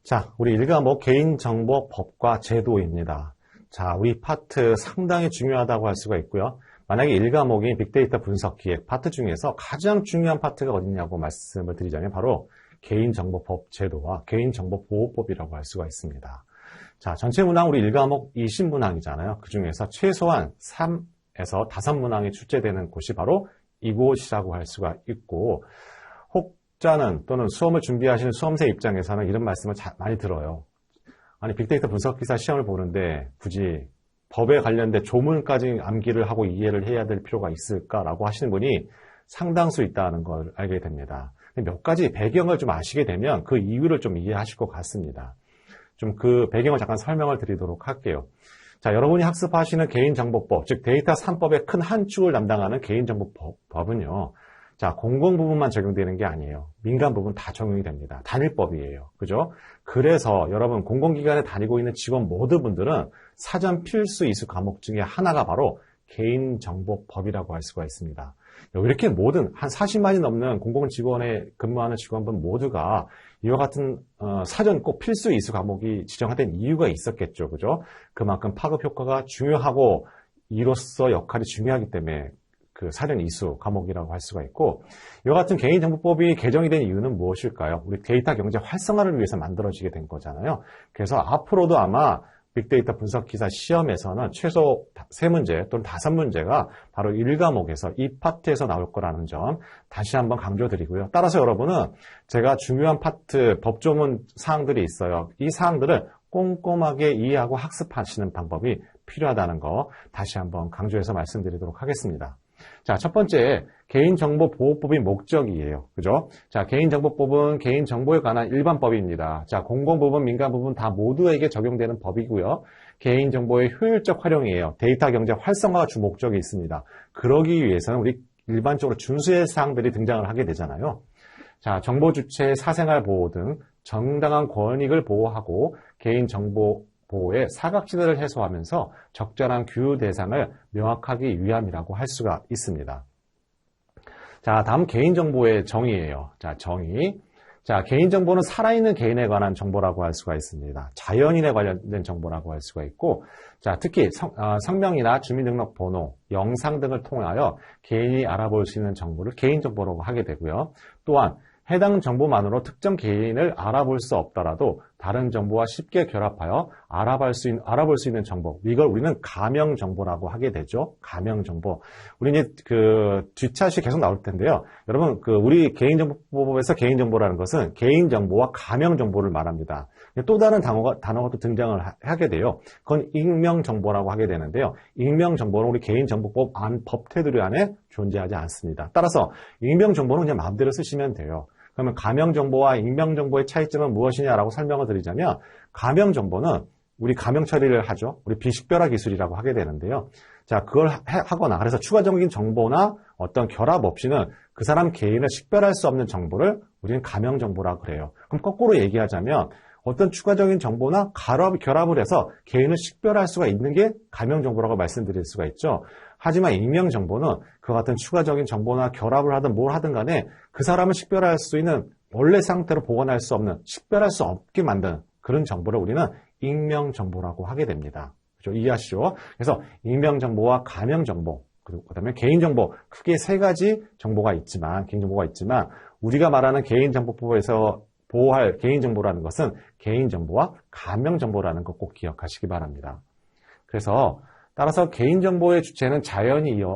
자, 우리 1과목 개인정보법과 제도입니다. 자, 우리 파트 상당히 중요하다고 할 수가 있고요. 만약에 1과목이 빅데이터 분석 기획 파트 중에서 가장 중요한 파트가 어디냐고 말씀을 드리자면 바로 개인정보법 제도와 개인정보보호법이라고 할 수가 있습니다. 자, 전체 문항 우리 1과목 20문항이잖아요. 그 중에서 최소한 3에서 5문항이 출제되는 곳이 바로 이곳이라고 할 수가 있고, 혹자는 또는 수험을 준비하시는 수험생 입장에서는 이런 말씀을 많이 들어요. 아니, 빅데이터 분석 기사 시험을 보는데 굳이 법에 관련된 조문까지 암기를 하고 이해를 해야 될 필요가 있을까라고 하시는 분이 상당수 있다는 걸 알게 됩니다. 몇 가지 배경을 좀 아시게 되면 그 이유를 좀 이해하실 것 같습니다. 좀 그 배경을 잠깐 설명을 드리도록 할게요. 자, 여러분이 학습하시는 개인정보법, 즉 데이터 3법의 큰 한 축을 담당하는 개인정보법은요. 자, 공공 부분만 적용되는 게 아니에요. 민간 부분 다 적용이 됩니다. 단일법이에요. 그죠? 그래서 여러분 공공기관에 다니고 있는 직원 모든 분들은 사전 필수 이수 과목 중에 하나가 바로 개인정보법이라고 할 수가 있습니다. 이렇게 모든 한 40만이 넘는 공공직원에 근무하는 직원분 모두가 이와 같은 사전 꼭 필수 이수 과목이 지정된 이유가 있었겠죠. 그죠? 그만큼 파급 효과가 중요하고 이로써 역할이 중요하기 때문에 그 사전 이수 과목이라고 할 수가 있고, 이와 같은 개인정보법이 개정이 된 이유는 무엇일까요? 우리 데이터 경제 활성화를 위해서 만들어지게 된 거잖아요. 그래서 앞으로도 아마 빅데이터 분석 기사 시험에서는 최소 3문제 또는 5문제가 바로 1과목에서 이 파트에서 나올 거라는 점 다시 한번 강조드리고요. 따라서 여러분은 제가 중요한 파트 법조문 사항들이 있어요. 이 사항들을 꼼꼼하게 이해하고 학습하시는 방법이 필요하다는 거 다시 한번 강조해서 말씀드리도록 하겠습니다. 자, 첫 번째, 개인정보보호법의 목적이에요. 그죠? 자, 개인정보법은 개인정보에 관한 일반법입니다. 자, 공공부분, 민간부분 다 모두에게 적용되는 법이고요. 개인정보의 효율적 활용이에요. 데이터 경제 활성화가 주 목적이 있습니다. 그러기 위해서는 우리 일반적으로 준수의 사항들이 등장을 하게 되잖아요. 자, 정보 주체의 사생활 보호 등 정당한 권익을 보호하고 개인정보 보호의 사각지대를 해소하면서 적절한 규율 대상을 명확하기 위함이라고 할 수가 있습니다. 자, 다음 개인정보의 정의예요. 자, 정의. 자, 개인정보는 살아있는 개인에 관한 정보라고 할 수가 있습니다. 자연인에 관련된 정보라고 할 수가 있고, 자, 특히 성명이나 주민등록번호, 영상 등을 통하여 개인이 알아볼 수 있는 정보를 개인정보라고 하게 되고요. 또한 해당 정보만으로 특정 개인을 알아볼 수 없더라도 다른 정보와 쉽게 결합하여 알아볼 수 있는 정보. 이걸 우리는 가명정보라고 하게 되죠. 가명정보. 우리 이제 그 뒷차시 계속 나올 텐데요. 여러분, 우리 개인정보법에서 개인정보라는 것은 개인정보와 가명정보를 말합니다. 또 다른 단어가 또 등장을 하게 돼요. 그건 익명정보라고 하게 되는데요. 익명정보는 우리 개인정보법 법 테두리 안에 존재하지 않습니다. 따라서 익명정보는 그냥 마음대로 쓰시면 돼요. 그러면 가명정보와 익명정보의 차이점은 무엇이냐라고 설명을 드리자면, 가명정보는 우리 가명 처리를 하죠. 우리 비식별화 기술이라고 하게 되는데요. 자, 그걸 하거나, 그래서 추가적인 정보나 어떤 결합 없이는 그 사람 개인을 식별할 수 없는 정보를 우리는 가명정보라고 그래요. 그럼 거꾸로 얘기하자면, 어떤 추가적인 정보나 결합을 해서 개인을 식별할 수가 있는 게 가명정보라고 말씀드릴 수가 있죠. 하지만 익명정보는 그와 같은 추가적인 정보나 결합을 하든 뭘 하든 간에 그 사람을 식별할 수 있는 원래 상태로 보관할 수 없는, 식별할 수 없게 만드는 그런 정보를 우리는 익명정보라고 하게 됩니다. 그렇죠? 이해하시죠? 그래서 익명정보와 가명정보, 그리고 그다음에 개인정보, 크게 3가지 정보가 있지만, 개인정보가 있지만, 우리가 말하는 개인정보법에서 보호할 개인정보라는 것은 개인정보와 가명정보라는 것 꼭 기억하시기 바랍니다. 그래서 따라서 개인정보의 주체는 자연이냐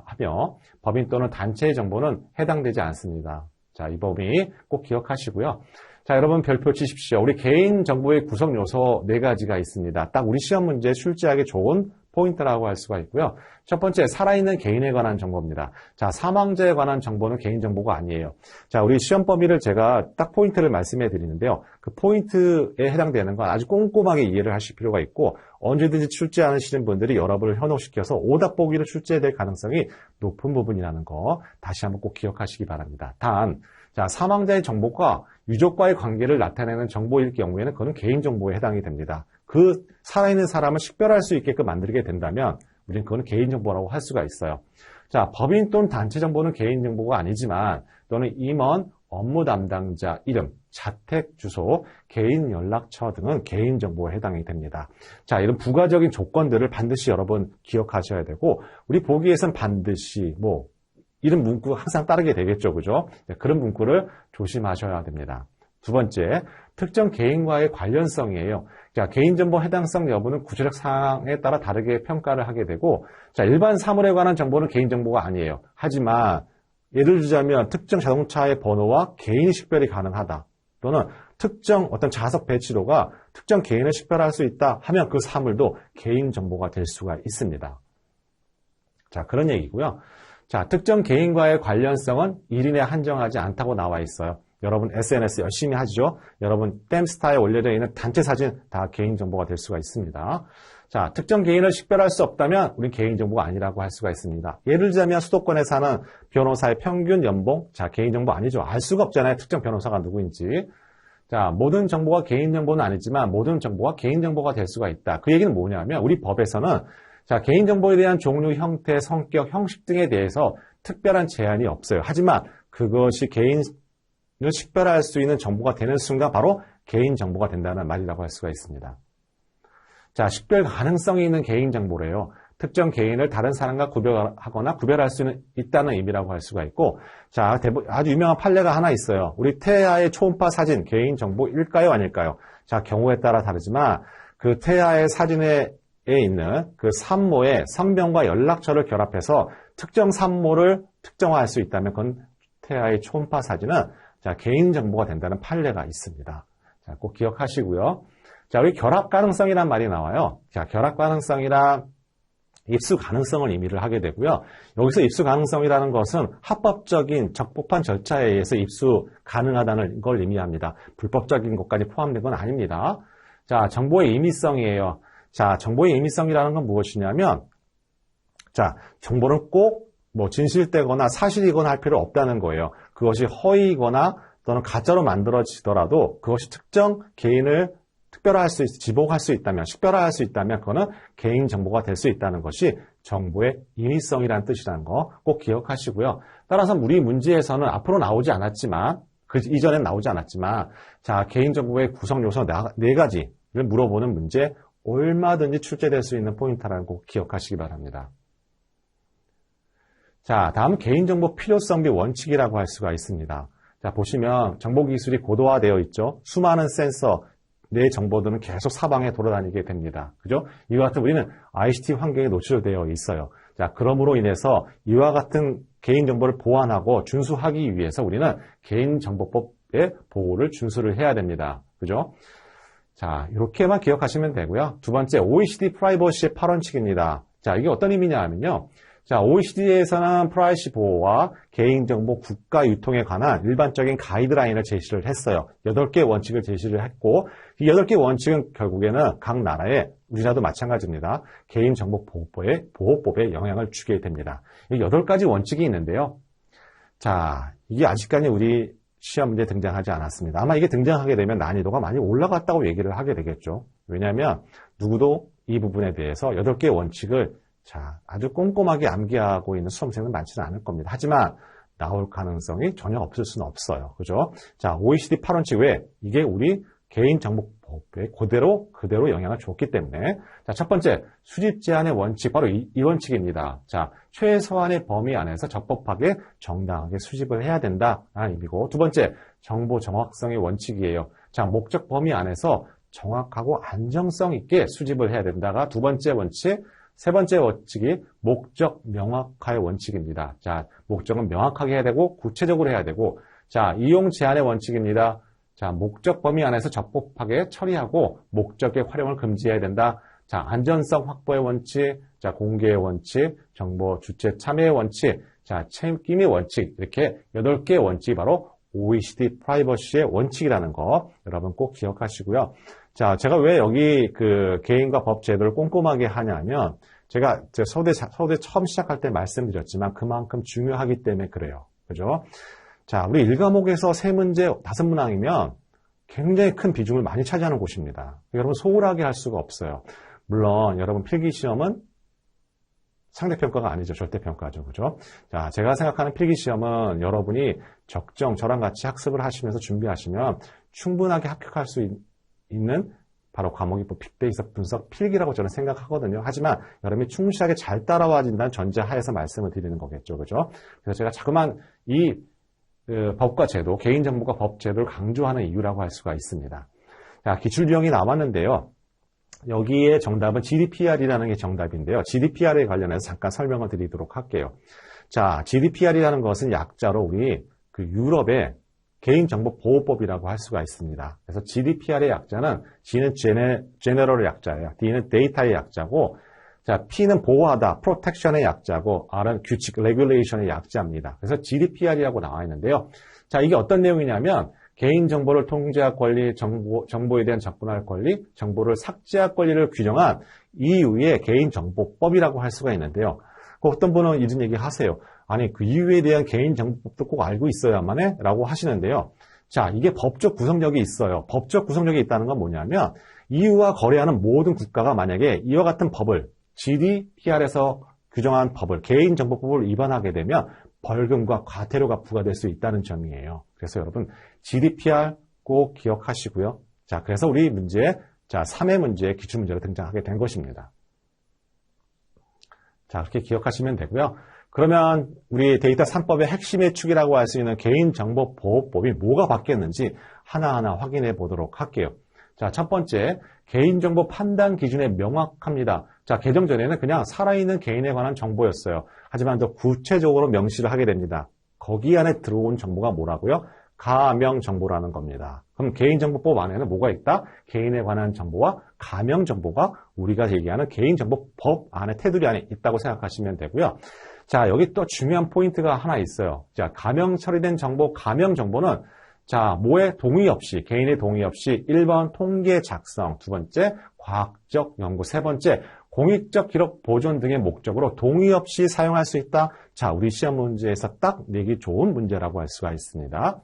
하며 법인 또는 단체의 정보는 해당되지 않습니다. 자, 이 범위 꼭 기억하시고요. 자, 여러분 별표 치십시오. 우리 개인정보의 구성 요소 4가지가 있습니다. 딱 우리 시험 문제에 출제하기 좋은 포인트라고 할 수가 있고요. 첫 번째, 살아있는 개인에 관한 정보입니다. 자, 사망자에 관한 정보는 개인정보가 아니에요. 자, 우리 시험 범위를 제가 딱 포인트를 말씀해 드리는데요. 그 포인트에 해당되는 건 아주 꼼꼼하게 이해를 하실 필요가 있고, 언제든지 출제하시는 분들이 여러분을 현혹시켜서 오답 보기로 출제될 가능성이 높은 부분이라는 거 다시 한번 꼭 기억하시기 바랍니다. 단, 자, 사망자의 정보가 유족과의 관계를 나타내는 정보일 경우에는 그건 개인정보에 해당이 됩니다. 그 살아있는 사람을 식별할 수 있게끔 만들게 된다면 우리는 그건 개인정보라고 할 수가 있어요. 자, 법인 또는 단체 정보는 개인정보가 아니지만 또는 임원 업무 담당자 이름, 자택 주소, 개인 연락처 등은 개인정보에 해당이 됩니다. 자, 이런 부가적인 조건들을 반드시 여러분 기억하셔야 되고, 우리 보기에선 반드시 이런 문구가 항상 따르게 되겠죠. 그죠? 네, 그런 문구를 조심하셔야 됩니다. 두 번째, 특정 개인과의 관련성이에요. 자, 개인정보 해당성 여부는 구체적 사항에 따라 다르게 평가를 하게 되고, 자, 일반 사물에 관한 정보는 개인정보가 아니에요. 하지만 예를 들자면 특정 자동차의 번호와 개인 식별이 가능하다. 또는 특정 어떤 좌석 배치도가 특정 개인을 식별할 수 있다 하면 그 사물도 개인정보가 될 수가 있습니다. 자, 그런 얘기고요. 자, 특정 개인과의 관련성은 1인에 한정하지 않다고 나와 있어요. 여러분 SNS 열심히 하죠. 여러분 댐스타에 올려져 있는 단체 사진 다 개인정보가 될 수가 있습니다. 자, 특정 개인을 식별할 수 없다면 우린 개인정보가 아니라고 할 수가 있습니다. 예를 들자면 수도권에 사는 변호사의 평균 연봉, 자, 개인정보 아니죠. 알 수가 없잖아요. 특정 변호사가 누구인지. 자, 모든 정보가 개인정보는 아니지만 모든 정보가 개인정보가 될 수가 있다. 그 얘기는 뭐냐면 우리 법에서는 자, 개인정보에 대한 종류, 형태, 성격, 형식 등에 대해서 특별한 제한이 없어요. 하지만 그것이 개인을 식별할 수 있는 정보가 되는 순간 바로 개인정보가 된다는 말이라고 할 수가 있습니다. 자, 식별 가능성이 있는 개인정보래요. 특정 개인을 다른 사람과 구별하거나 구별할 수 있다는 의미라고 할 수가 있고, 자, 아주 유명한 판례가 하나 있어요. 우리 태아의 초음파 사진 개인정보일까요? 아닐까요? 자, 경우에 따라 다르지만 그 태아의 사진에 있는 그 산모의 성병과 연락처를 결합해서 특정 산모를 특정화할 수 있다면 그건 태아의 초음파 사진은 자, 개인정보가 된다는 판례가 있습니다. 자, 꼭 기억하시고요. 자, 우리 결합 가능성이란 말이 나와요. 자, 결합 가능성이란 입수 가능성을 의미를 하게 되고요. 여기서 입수 가능성이라는 것은 합법적인 적법한 절차에 의해서 입수 가능하다는 걸 의미합니다. 불법적인 것까지 포함된 건 아닙니다. 자, 정보의 임의성이에요. 자, 정보의 임의성이라는 건 무엇이냐면, 자, 정보는 꼭 진실되거나 사실이거나 할 필요 없다는 거예요. 그것이 허위이거나 또는 가짜로 만들어지더라도 그것이 특정 개인을 특별화할 수 지목할 수 있다면, 식별화할 수 있다면 그거는 개인정보가 될 수 있다는 것이 정보의 임의성이라는 뜻이라는 거 꼭 기억하시고요. 따라서 우리 문제에서는 앞으로 나오지 않았지만, 그 이전엔 나오지 않았지만, 자, 개인정보의 구성 요소 4가지를 물어보는 문제 얼마든지 출제될 수 있는 포인트라는 거 꼭 기억하시기 바랍니다. 자, 다음 개인정보 필요성 및 원칙이라고 할 수가 있습니다. 자, 보시면 정보기술이 고도화되어 있죠. 수많은 센서, 내 정보들은 계속 사방에 돌아다니게 됩니다. 그죠? 이와 같은 우리는 ICT 환경에 노출되어 있어요. 자, 그러므로 인해서 이와 같은 개인정보를 보완하고 준수하기 위해서 우리는 개인정보법의 보호를 준수를 해야 됩니다. 그죠? 자, 이렇게만 기억하시면 되고요. 두 번째, OECD 프라이버시의 8원칙입니다. 자, 이게 어떤 의미냐 하면요. 자, OECD에서는 프라이버시 보호와 개인정보 국가 유통에 관한 일반적인 가이드라인을 제시를 했어요. 8개의 원칙을 제시를 했고, 이 8개의 원칙은 결국에는 각 나라에, 우리나라도 마찬가지입니다. 개인정보보호법에 영향을 주게 됩니다. 이 8가지 원칙이 있는데요. 자, 이게 아직까지 우리 시험 문제에 등장하지 않았습니다. 아마 이게 등장하게 되면 난이도가 많이 올라갔다고 얘기를 하게 되겠죠. 왜냐하면 누구도 이 부분에 대해서 8개의 원칙을 자, 아주 꼼꼼하게 암기하고 있는 수험생은 많지는 않을 겁니다. 하지만 나올 가능성이 전혀 없을 수는 없어요. 그죠? 자, OECD 8원칙 외에 이게 우리 개인정보법에 그대로 영향을 줬기 때문에 자, 첫 번째, 수집 제한의 원칙, 바로 이 원칙입니다. 자, 최소한의 범위 안에서 적법하게 정당하게 수집을 해야 된다라는 의미고, 두 번째, 정보 정확성의 원칙이에요. 자, 목적 범위 안에서 정확하고 안정성 있게 수집을 해야 된다가 두 번째 원칙, 세 번째 원칙이 목적 명확화의 원칙입니다. 자, 목적은 명확하게 해야 되고 구체적으로 해야 되고, 자, 이용 제한의 원칙입니다. 자, 목적 범위 안에서 적법하게 처리하고 목적의 활용을 금지해야 된다. 자, 안전성 확보의 원칙, 자, 공개의 원칙, 정보 주체 참여의 원칙, 자, 책임의 원칙, 이렇게 8개의 원칙이 바로 OECD 프라이버시의 원칙이라는 거 여러분 꼭 기억하시고요. 자, 제가 왜 여기 그 개인과 법 제도를 꼼꼼하게 하냐면 제가 서울대 처음 시작할 때 말씀드렸지만 그만큼 중요하기 때문에 그래요. 그죠? 자, 우리 1과목에서 3문제, 5문항이면 굉장히 큰 비중을 많이 차지하는 곳입니다. 여러분 소홀하게 할 수가 없어요. 물론 여러분 필기시험은 상대평가가 아니죠. 절대평가죠. 그죠? 자, 제가 생각하는 필기시험은 여러분이 저랑 같이 학습을 하시면서 준비하시면 충분하게 합격할 수 있는 바로 과목이 빅데이터 분석 필기라고 저는 생각하거든요. 하지만 여러분이 충실하게 잘 따라와 준다는 전제하에서 말씀을 드리는 거겠죠. 그죠? 그래서 제가 자꾸만 이 법과 제도, 개인정보가 법 제도를 강조하는 이유라고 할 수가 있습니다. 자, 기출비용이 나왔는데요. 여기에 정답은 GDPR이라는 게 정답인데요. GDPR에 관련해서 잠깐 설명을 드리도록 할게요. 자, GDPR이라는 것은 약자로 우리 유럽의 개인정보보호법이라고 할 수가 있습니다. 그래서 GDPR의 약자는 G는 General의 약자예요. D는 데이터의 약자고, 자, P는 보호하다, Protection의 약자고, R은 규칙, Regulation의 약자입니다. 그래서 GDPR이라고 나와 있는데요. 자, 이게 어떤 내용이냐면 개인정보를 통제할 권리, 정보에 대한 접근할 권리, 정보를 삭제할 권리를 규정한 EU의 개인정보법이라고 할 수가 있는데요. 어떤 분은 이런 얘기 하세요. 아니, 그 EU에 대한 개인정보법도 꼭 알고 있어야만 해? 라고 하시는데요. 자, 이게 법적 구성력이 있어요. 법적 구성력이 있다는 건 뭐냐면 EU와 거래하는 모든 국가가 만약에 이와 같은 법을 GDPR에서 규정한 법을 개인정보법을 위반하게 되면 벌금과 과태료가 부과될 수 있다는 점이에요. 그래서 여러분 GDPR 꼭 기억하시고요. 자, 그래서 우리 문제에 3회 문제에 기출문제로 등장하게 된 것입니다. 자, 그렇게 기억하시면 되고요. 그러면 우리 데이터 3법의 핵심의 축이라고 할 수 있는 개인정보보호법이 뭐가 바뀌었는지 하나하나 확인해 보도록 할게요. 자, 첫 번째, 개인정보 판단 기준이 명확합니다. 자, 개정 전에는 그냥 살아있는 개인에 관한 정보였어요. 하지만 더 구체적으로 명시를 하게 됩니다. 거기 안에 들어온 정보가 뭐라고요? 가명 정보라는 겁니다. 그럼 개인정보법 안에는 뭐가 있다? 개인에 관한 정보와 가명 정보가 우리가 얘기하는 개인정보법 안에 테두리 안에 있다고 생각하시면 되고요. 자, 여기 또 중요한 포인트가 하나 있어요. 자, 가명 처리된 정보, 가명 정보는 자, 뭐의 동의 없이, 개인의 동의 없이 1번 통계 작성, 두 번째 과학적 연구, 세 번째 공익적 기록 보존 등의 목적으로 동의 없이 사용할 수 있다. 자, 우리 시험 문제에서 딱 내기 좋은 문제라고 할 수가 있습니다.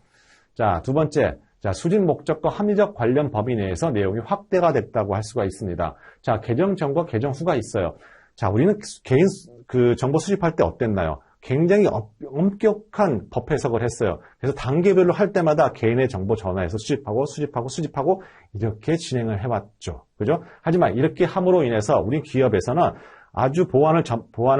자, 두 번째, 자, 수집 목적과 합리적 관련 범위 내에서 내용이 확대가 됐다고 할 수가 있습니다. 자, 개정 전과 개정 후가 있어요. 자, 우리는 개인 정보 수집할 때 어땠나요? 굉장히 엄격한 법 해석을 했어요. 그래서 단계별로 할 때마다 개인의 정보 전화해서 수집하고 이렇게 진행을 해왔죠. 그죠? 하지만 이렇게 함으로 인해서 우리 기업에서는 아주 보안을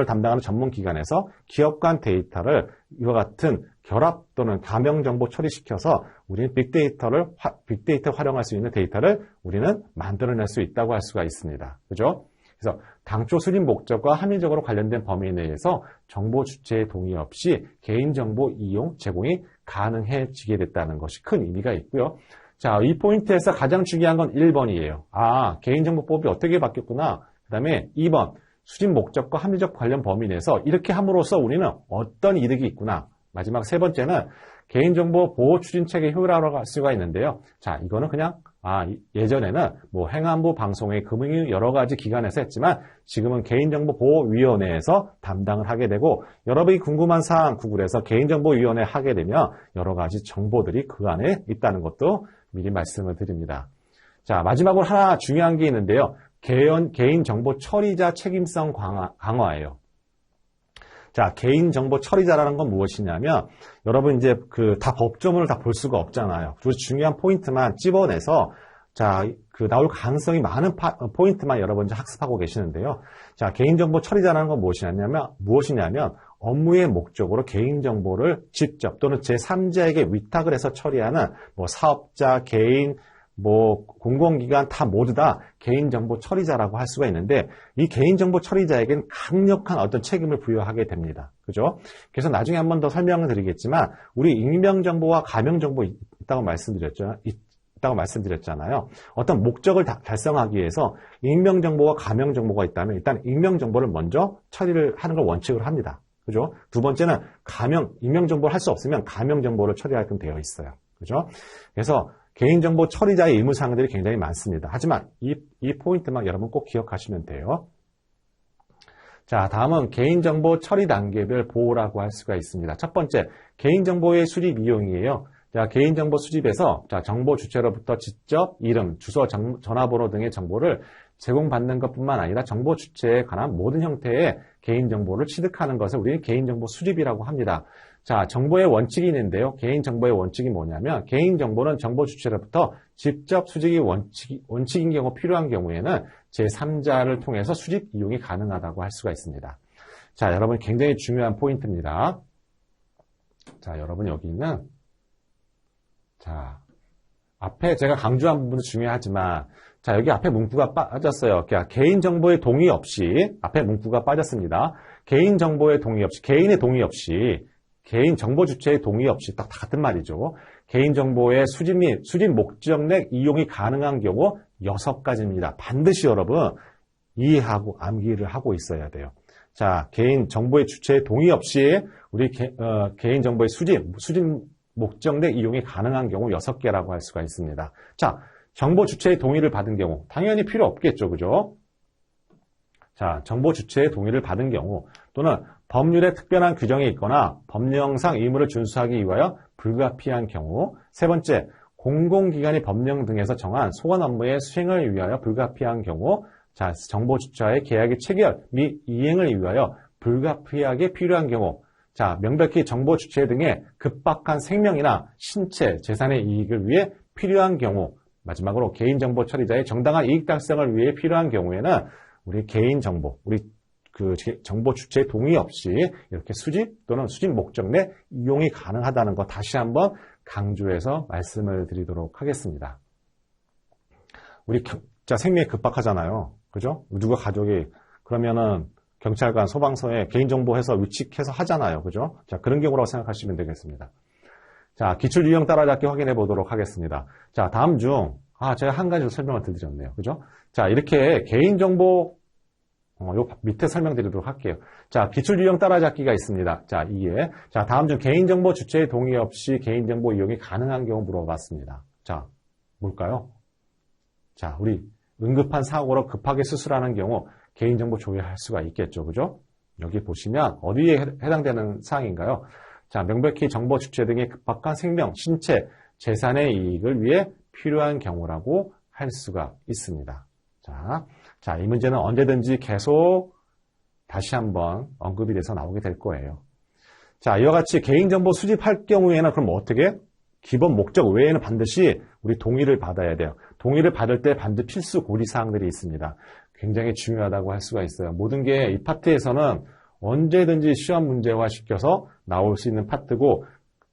담당하는 전문 기관에서 기업 간 데이터를 이와 같은 결합 또는 가명 정보 처리시켜서 우리는 빅데이터 활용할 수 있는 데이터를 우리는 만들어낼 수 있다고 할 수가 있습니다. 그죠? 그래서 당초 수집 목적과 합리적으로 관련된 범위 내에서 정보 주체의 동의 없이 개인정보 이용, 제공이 가능해지게 됐다는 것이 큰 의미가 있고요. 자, 이 포인트에서 가장 중요한 건 1번이에요. 아, 개인정보법이 어떻게 바뀌었구나. 그 다음에 2번, 수집 목적과 합리적 관련 범위 내에서 이렇게 함으로써 우리는 어떤 이득이 있구나. 마지막 세 번째는 개인정보 보호 추진책의 효율화라고 할 수가 있는데요. 자, 이거는 그냥 예전에는 뭐 행안부, 방송의 금융 여러 가지 기관에서 했지만 지금은 개인정보보호위원회에서 담당을 하게 되고 여러분이 궁금한 사항 구글에서 개인정보위원회 하게 되면 여러 가지 정보들이 그 안에 있다는 것도 미리 말씀을 드립니다. 자, 마지막으로 하나 중요한 게 있는데요. 개인정보 처리자 책임성 강화예요. 자, 개인정보 처리자라는 건 무엇이냐면, 여러분 이제 다 법조문을 다 볼 수가 없잖아요. 그래서 중요한 포인트만 찝어내서, 자, 나올 가능성이 많은 포인트만 여러분 이제 학습하고 계시는데요. 자, 개인정보 처리자라는 건 무엇이냐면, 업무의 목적으로 개인정보를 직접 또는 제3자에게 위탁을 해서 처리하는 뭐 사업자, 개인, 뭐 공공기관 다 모두 다 개인정보 처리자라고 할 수가 있는데 이 개인정보 처리자에게는 강력한 어떤 책임을 부여하게 됩니다. 그죠? 그래서 나중에 한 번 더 설명을 드리겠지만 우리 익명정보와 가명정보 있다고 말씀드렸잖아요. 어떤 목적을 달성하기 위해서 익명정보와 가명정보가 있다면 일단 익명정보를 먼저 처리를 하는 걸 원칙으로 합니다. 그죠? 두 번째는 익명정보를 할 수 없으면 가명정보를 처리하게끔 되어 있어요. 그죠? 그래서 개인정보 처리자의 의무사항들이 굉장히 많습니다. 하지만 이 포인트만 여러분 꼭 기억하시면 돼요. 자, 다음은 개인정보 처리 단계별 보호라고 할 수가 있습니다. 첫 번째, 개인정보의 수집 이용이에요. 자, 개인정보 수집에서 정보 주체로부터 직접 이름, 주소, 전화번호 등의 정보를 제공받는 것뿐만 아니라 정보 주체에 관한 모든 형태의 개인정보를 취득하는 것을 우리는 개인정보 수집이라고 합니다. 자, 정보의 원칙이 있는데요. 개인정보의 원칙이 뭐냐면 개인정보는 정보 주체로부터 직접 수집이 원칙인 경우 필요한 경우에는 제3자를 통해서 수집 이용이 가능하다고 할 수가 있습니다. 자, 여러분 굉장히 중요한 포인트입니다. 자, 여러분 여기는 자, 앞에 제가 강조한 부분도 중요하지만 자, 여기 앞에 문구가 빠졌어요. 그러니까 개인정보의 동의 없이 앞에 문구가 빠졌습니다. 개인정보의 동의 없이 개인의 동의 없이 개인 정보 주체의 동의 없이 딱 같은 말이죠. 개인정보의 수집 및 수집 목적 내 이용이 가능한 경우 6가지입니다. 반드시 여러분 이해하고 암기를 하고 있어야 돼요. 자, 개인 정보의 주체의 동의 없이 우리 개인 정보의 수집 목적 내 이용이 가능한 경우 6개라고 할 수가 있습니다. 자, 정보 주체의 동의를 받은 경우 당연히 필요 없겠죠. 그죠? 자, 정보 주체의 동의를 받은 경우 또는 법률에 특별한 규정이 있거나 법령상 의무를 준수하기 위하여 불가피한 경우. 세 번째, 공공기관이 법령 등에서 정한 소관 업무의 수행을 위하여 불가피한 경우. 자, 정보 주체와의 계약의 체결 및 이행을 위하여 불가피하게 필요한 경우. 자, 명백히 정보 주체 등의 급박한 생명이나 신체, 재산의 이익을 위해 필요한 경우. 마지막으로 개인정보 처리자의 정당한 이익 달성을 위해 필요한 경우에는 우리 개인정보, 우리 그 정보 주체의 동의 없이 이렇게 수집 또는 수집 목적 내 이용이 가능하다는 거 다시 한번 강조해서 말씀을 드리도록 하겠습니다. 우리 진짜 생명이 급박하잖아요. 그죠? 누가 가족이 그러면은 경찰관, 소방서에 개인정보 해서 위치해서 하잖아요. 그죠? 자, 그런 경우라고 생각하시면 되겠습니다. 자, 기출 유형 따라잡기 확인해 보도록 하겠습니다. 자, 다음 중, 제가 한 가지로 설명을 드렸네요. 그죠? 자, 이렇게 개인정보, 요 밑에 설명드리도록 할게요. 자, 기출 유형 따라잡기가 있습니다. 자, 이게. 자, 다음 중 개인정보 주체의 동의 없이 개인정보 이용이 가능한 경우 물어봤습니다. 자, 뭘까요? 자, 우리 응급한 사고로 급하게 수술하는 경우 개인정보 조회할 수가 있겠죠. 그죠? 여기 보시면 어디에 해당되는 사항인가요? 자, 명백히 정보 주체 등의 급박한 생명, 신체, 재산의 이익을 위해 필요한 경우라고 할 수가 있습니다. 자, 이 문제는 언제든지 계속 다시 한번 언급이 돼서 나오게 될 거예요. 자, 이와 같이 개인정보 수집할 경우에는 그럼 어떻게? 기본 목적 외에는 반드시 우리 동의를 받아야 돼요. 동의를 받을 때 반드시 필수 고리사항들이 있습니다. 굉장히 중요하다고 할 수가 있어요. 모든 게 이 파트에서는 언제든지 시험 문제화 시켜서 나올 수 있는 파트고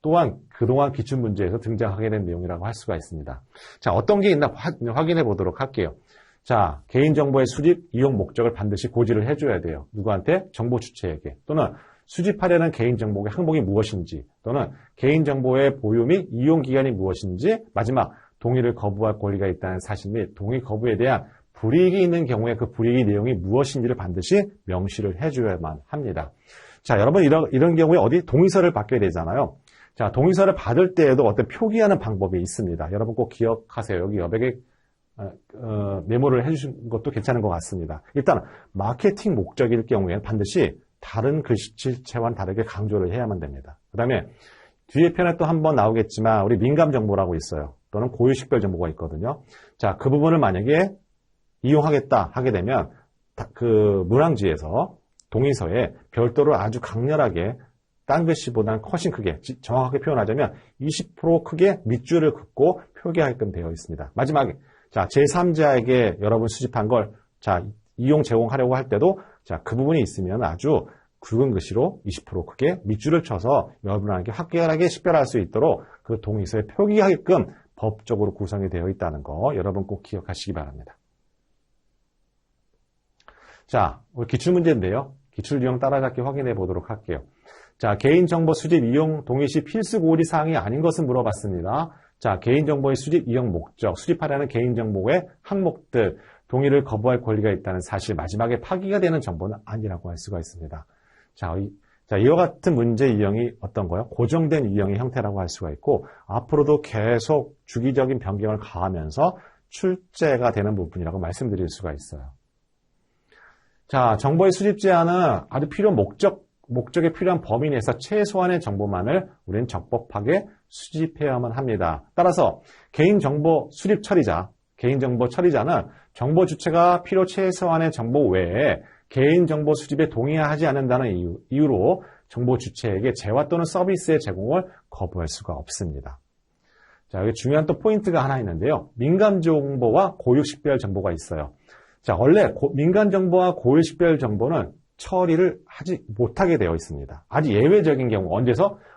또한 그동안 기출문제에서 등장하게 된 내용이라고 할 수가 있습니다. 자, 어떤 게 있나 확인해 보도록 할게요. 자, 개인정보의 수집, 이용 목적을 반드시 고지를 해줘야 돼요. 누구한테? 정보 주체에게. 또는 수집하려는 개인정보의 항목이 무엇인지 또는 개인정보의 보유 및 이용 기간이 무엇인지 마지막 동의를 거부할 권리가 있다는 사실 및 동의 거부에 대한 불이익이 있는 경우에 그 불이익 내용이 무엇인지를 반드시 명시를 해줘야만 합니다. 자, 여러분 이런 경우에 어디 동의서를 받게 되잖아요. 자, 동의서를 받을 때에도 어떤 표기하는 방법이 있습니다. 여러분 꼭 기억하세요. 여기 여백에 메모를 해주신 것도 괜찮은 것 같습니다. 일단 마케팅 목적일 경우에는 반드시 다른 글씨체와는 다르게 강조를 해야만 됩니다. 그 다음에 뒤에 편에 또 한번 나오겠지만 우리 민감 정보라고 있어요. 또는 고유식별 정보가 있거든요. 자, 그 부분을 만약에 이용하겠다 하게 되면 그 문항지에서 동의서에 별도로 아주 강렬하게 딴 글씨보다는 훨씬 크게 정확하게 표현하자면 20% 크게 밑줄을 긋고 표기하게끔 되어 있습니다. 마지막에 자, 제3자에게 여러분 수집한 걸 자, 이용 제공하려고 할 때도 자, 그 부분이 있으면 아주 굵은 글씨로 20% 크게 밑줄을 쳐서 여러분에게 확실하게 식별할 수 있도록 그 동의서에 표기하게끔 법적으로 구성이 되어 있다는 거 여러분 꼭 기억하시기 바랍니다. 자, 우리 기출문제인데요. 기출 유형 따라잡기 확인해 보도록 할게요. 자, 개인정보 수집 이용 동의 시 필수 고리 사항이 아닌 것은 물어봤습니다. 자, 개인정보의 수집 이용 목적, 수집하려는 개인정보의 항목들, 동의를 거부할 권리가 있다는 사실, 마지막에 파기가 되는 정보는 아니라고 할 수가 있습니다. 자, 이와 같은 문제 유형이 어떤 거요? 고정된 유형의 형태라고 할 수가 있고, 앞으로도 계속 주기적인 변경을 가하면서 출제가 되는 부분이라고 말씀드릴 수가 있어요. 자, 정보의 수집 제한은 아주 필요한 목적에 필요한 범위 내에서 최소한의 정보만을 우리는 적법하게 수집해야만 합니다. 따라서 개인정보 수집 처리자, 개인정보 처리자는 정보 주체가 필요 최소한의 정보 외에 개인정보 수집에 동의하지 않는다는 이유로 정보 주체에게 재화 또는 서비스의 제공을 거부할 수가 없습니다. 자, 여기 중요한 또 포인트가 하나 있는데요. 민감 정보와 고유 식별 정보가 있어요. 자, 원래 민간 정보와 고유 식별 정보는 처리를 하지 못하게 되어 있습니다. 아주 예외적인 경우,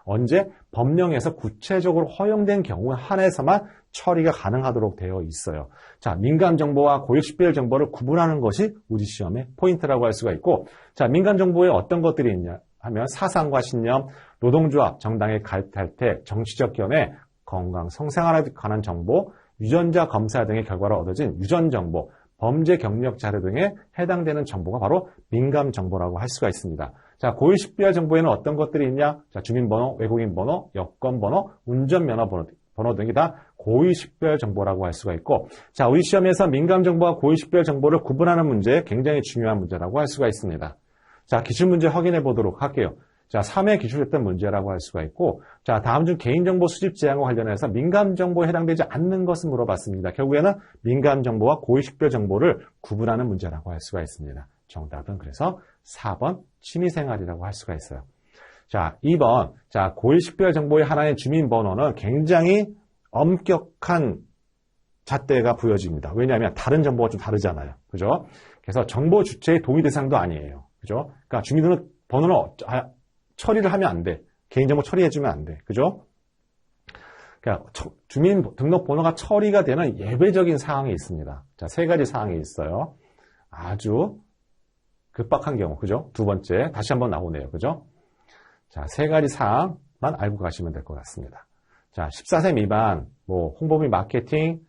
언제 법령에서 구체적으로 허용된 경우에 한해서만 처리가 가능하도록 되어 있어요. 자, 민간 정보와 고유 식별 정보를 구분하는 것이 우리 시험의 포인트라고 할 수가 있고, 자, 민간 정보에 어떤 것들이 있냐 하면 사상과 신념, 노동조합, 정당에 가입할 때, 정치적 견해, 건강, 성생활에 관한 정보, 유전자 검사 등의 결과로 얻어진 유전 정보, 범죄 경력 자료 등에 해당되는 정보가 바로 민감 정보라고 할 수가 있습니다. 자, 고유 식별 정보에는 어떤 것들이 있냐? 자, 주민번호, 외국인 번호, 여권 번호, 운전면허 번호 등이 다 고유 식별 정보라고 할 수가 있고, 자, 우리 시험에서 민감 정보와 고유 식별 정보를 구분하는 문제 굉장히 중요한 문제라고 할 수가 있습니다. 자, 기출문제 확인해 보도록 할게요. 자, 3회 기출했던 문제라고 할 수가 있고, 자, 다음 중 개인정보 수집 제한과 관련해서 민감정보에 해당되지 않는 것을 물어봤습니다. 결국에는 민감정보와 고유식별 정보를 구분하는 문제라고 할 수가 있습니다. 정답은 그래서 4번 취미생활이라고 할 수가 있어요. 자, 2번. 자, 고유식별 정보의 하나의 주민번호는 굉장히 엄격한 잣대가 부여집니다. 왜냐하면 다른 정보가 좀 다르잖아요. 그죠? 그래서 정보 주체의 동의 대상도 아니에요. 그죠? 그러니까 주민번호는 처리를 하면 안 돼. 개인정보 처리해주면 안 돼. 그죠? 그러니까 주민등록번호가 처리가 되는 예외적인 사항이 있습니다. 자, 3가지 사항이 있어요. 아주 급박한 경우. 그죠? 두 번째. 다시 한번 나오네요. 그죠? 자, 3가지 사항만 알고 가시면 될 것 같습니다. 자, 14세 미만, 홍보 및 마케팅,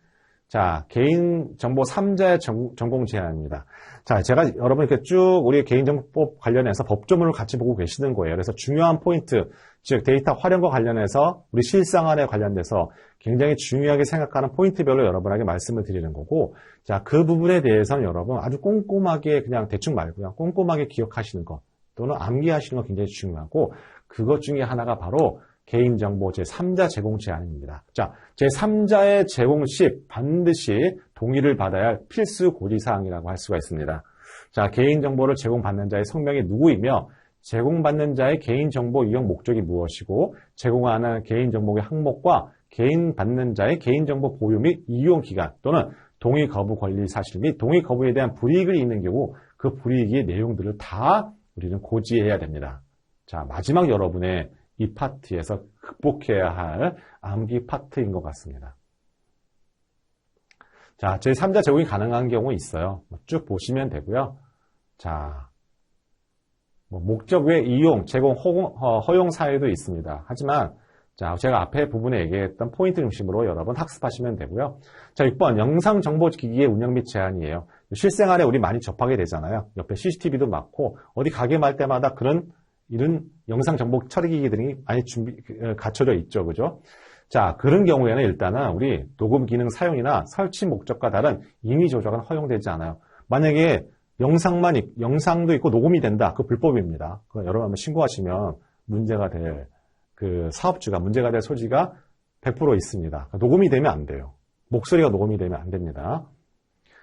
자, 개인정보 3자의 전공 제한입니다. 자, 제가 여러분 이렇게 쭉 우리 개인정보법 관련해서 법조문을 같이 보고 계시는 거예요. 그래서 중요한 포인트, 즉 데이터 활용과 관련해서 우리 실생활에 관련돼서 굉장히 중요하게 생각하는 포인트별로 여러분에게 말씀을 드리는 거고, 자, 그 부분에 대해서는 여러분 아주 꼼꼼하게 그냥 대충 말고요. 꼼꼼하게 기억하시는 것 또는 암기하시는 거 굉장히 중요하고, 그것 중에 하나가 바로 개인정보 제3자 제공 제한입니다. 자, 제3자의 제공 시 반드시 동의를 받아야 할 필수 고지사항이라고 할 수가 있습니다. 자, 개인정보를 제공받는 자의 성명이 누구이며 제공받는 자의 개인정보 이용 목적이 무엇이고 제공하는 개인정보의 항목과 개인받는 자의 개인정보 보유 및 이용 기간 또는 동의 거부 권리 사실 및 동의 거부에 대한 불이익이 있는 경우 그 불이익의 내용들을 다 우리는 고지해야 됩니다. 자, 마지막 여러분의 이 파트에서 극복해야 할 암기 파트인 것 같습니다. 자, 제3자 제공이 가능한 경우 있어요. 쭉 보시면 되고요. 자, 목적 외 이용, 제공, 허용 사유도 있습니다. 하지만 자, 제가 앞에 부분에 얘기했던 포인트 중심으로 여러분 학습하시면 되고요. 자, 6번 영상정보기기의 운영 및 제한이에요. 실생활에 우리 많이 접하게 되잖아요. 옆에 CCTV도 많고 어디 가게 말 때마다 이런 영상 정보 처리 기기들이 많이 갖춰져 있죠. 그죠? 자, 그런 경우에는 일단은 우리 녹음 기능 사용이나 설치 목적과 다른 임의 조작은 허용되지 않아요. 만약에 영상도 있고 녹음이 된다. 그 불법입니다. 여러분 한번 신고하시면 문제가 될 사업주가 문제가 될 소지가 100% 있습니다. 녹음이 되면 안 돼요. 목소리가 녹음이 되면 안 됩니다.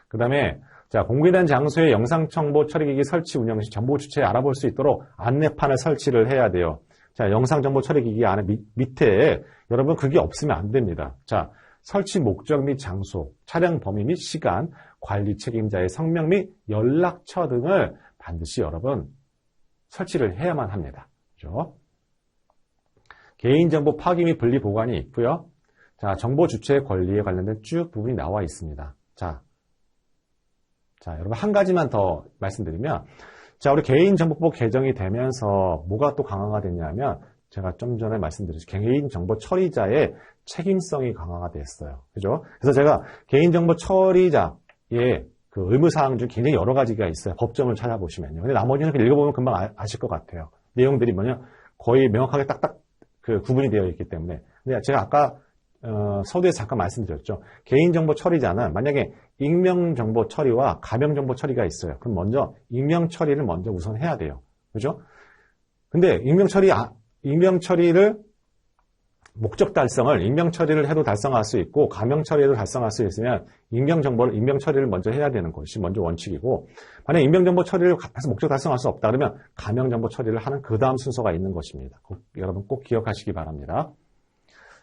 그 다음에 자, 공개된 장소에 영상정보 처리기기 설치 운영 시 정보 주체에 알아볼 수 있도록 안내판을 설치를 해야 돼요. 자, 영상정보 처리기기 안에 밑에 여러분 그게 없으면 안 됩니다. 자, 설치 목적 및 장소, 차량 범위 및 시간, 관리 책임자의 성명 및 연락처 등을 반드시 여러분 설치를 해야만 합니다. 그죠? 개인정보 파기 및 분리 보관이 있고요. 자, 정보 주체의 권리에 관련된 쭉 부분이 나와 있습니다. 자, 여러분 한 가지만 더 말씀드리면, 자, 우리 개인정보법 개정이 되면서 뭐가 또 강화가 됐냐면, 제가 좀 전에 말씀드렸죠. 개인정보 처리자의 책임성이 강화가 됐어요. 그죠? 그래서 제가 개인정보 처리자의 그 의무사항 중 굉장히 여러 가지가 있어요. 법정을 찾아보시면요. 근데 나머지는 읽어보면 금방 아실 것 같아요. 내용들이 거의 명확하게 딱딱 구분이 되어 있기 때문에. 근데 제가 아까 서두에서 잠깐 말씀드렸죠. 개인정보 처리자는 만약에 익명정보 처리와 가명정보 처리가 있어요. 그럼 먼저 익명 처리를 먼저 우선 해야 돼요. 그죠? 근데 익명 처리를 목적 달성을 익명 처리를 해도 달성할 수 있고 가명 처리해도 달성할 수 있으면 익명 처리를 먼저 해야 되는 것이 먼저 원칙이고, 만약 익명 정보 처리를 해서 목적 달성할 수 없다 그러면 가명 정보 처리를 하는 그 다음 순서가 있는 것입니다. 여러분 꼭 기억하시기 바랍니다.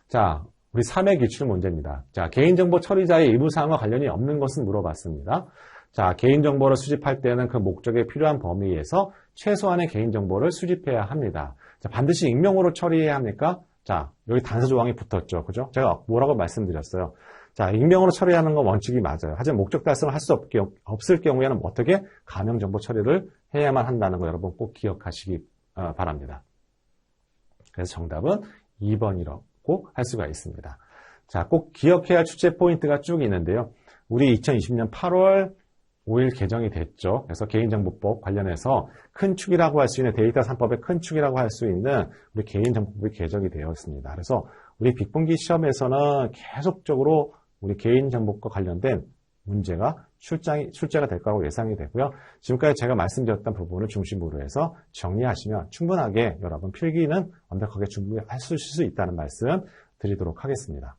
자, 우리 3회 기출 문제입니다. 자, 개인정보 처리자의 일부 사항과 관련이 없는 것은 물어봤습니다. 자, 개인정보를 수집할 때는 그 목적에 필요한 범위에서 최소한의 개인정보를 수집해야 합니다. 자, 반드시 익명으로 처리해야 합니까? 자, 여기 단서 조항이 붙었죠. 그죠? 제가 뭐라고 말씀드렸어요. 자, 익명으로 처리하는 건 원칙이 맞아요. 하지만 목적 달성을 할 수 없을 경우에는 어떻게 가명 정보 처리를 해야만 한다는 거 여러분 꼭 기억하시기 바랍니다. 그래서 정답은 2번이라고 할 수가 있습니다. 자, 꼭 기억해야 할 출제 포인트가 쭉 있는데요. 우리 2020년 8월 5일 개정이 됐죠. 그래서 개인정보법 관련해서 큰 축이라고 할 수 있는 데이터 3법의 큰 축이라고 할 수 있는 우리 개인정보법이 개정이 되었습니다. 그래서 우리 빅본기 시험에서는 계속적으로 우리 개인정보과 관련된 문제가 출제가 될 거라고 예상이 되고요. 지금까지 제가 말씀드렸던 부분을 중심으로 해서 정리하시면 충분하게 여러분 필기는 완벽하게 준비하실 수 있다는 말씀 드리도록 하겠습니다.